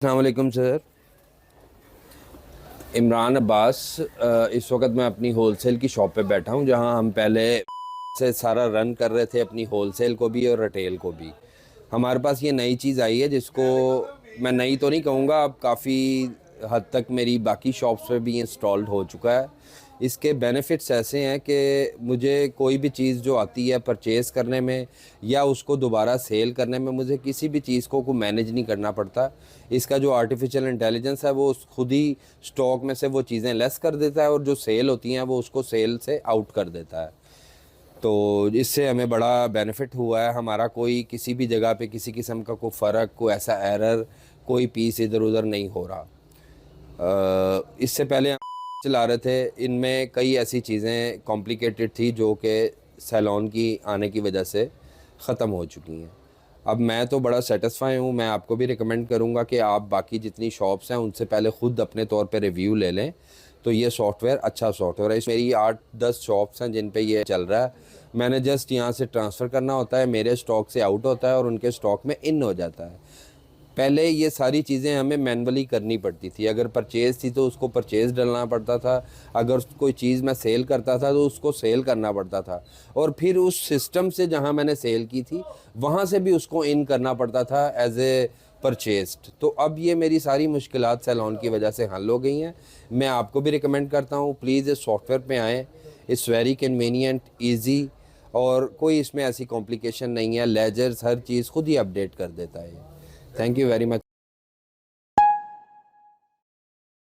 अस्सलाम वालेकुम सर। इमरान अब्बास। इस वक्त मैं अपनी होलसेल की शॉप पे बैठा हूँ, जहाँ हम पहले से सारा रन कर रहे थे, अपनी होलसेल को भी और रिटेल को भी। हमारे पास ये नई चीज़ आई है जिसको मैं नई तो नहीं कहूँगा, अब काफ़ी हद तक मेरी बाकी शॉप्स पे भी इंस्टॉल्ड हो चुका है। इसके बेनिफिट्स ऐसे हैं कि मुझे कोई भी चीज़ जो आती है परचेज़ करने में या उसको दोबारा सेल करने में, मुझे किसी भी चीज़ को मैनेज नहीं करना पड़ता। इसका जो आर्टिफिशियल इंटेलिजेंस है वो खुद ही स्टॉक में से वो चीज़ें लेस कर देता है, और जो सेल होती हैं वो उसको सेल से आउट कर देता है। तो इससे हमें बड़ा बेनिफिट हुआ है। हमारा कोई किसी भी जगह पे किसी किस्म का कोई फ़र्क, कोई ऐसा एरर, कोई पीस इधर उधर नहीं हो रहा। इससे पहले हम चला रहे थे, इनमें कई ऐसी चीज़ें कॉम्प्लिकेटेड थी जो कि सैलॉन की आने की वजह से ख़त्म हो चुकी हैं। अब मैं तो बड़ा सेटिस्फाई हूँ। मैं आपको भी रिकमेंड करूँगा कि आप बाकी जितनी शॉप्स हैं उनसे पहले ख़ुद अपने तौर पे रिव्यू ले लें। तो ये सॉफ्टवेयर अच्छा सॉफ्टवेयर है। इस मेरी 8-10 शॉप्स हैं जिन पे ये चल रहा है। मैंने जस्ट यहाँ से ट्रांसफ़र करना होता है, मेरे स्टॉक से आउट होता है और उनके स्टॉक में इन हो जाता है। पहले ये सारी चीज़ें हमें मैनुअली करनी पड़ती थी। अगर परचेज़ थी तो उसको परचेज़ डलना पड़ता था, अगर कोई चीज़ मैं सेल करता था तो उसको सेल करना पड़ता था, और फिर उस सिस्टम से जहाँ मैंने सेल की थी वहाँ से भी उसको इन करना पड़ता था एज ए परचेस्ड। तो अब ये मेरी सारी मुश्किलात सैलॉन की वजह से हल हो गई हैं। मैं आपको भी रिकमेंड करता हूँ, प्लीज़ इस सॉफ्टवेयर पे आएँ। इट्स वेरी कन्वीनियंट, ईजी, और कोई इसमें ऐसी कॉम्प्लिकेशन नहीं है। लेजर्स हर चीज़ खुद ही अपडेट कर देता है। Thank you very much.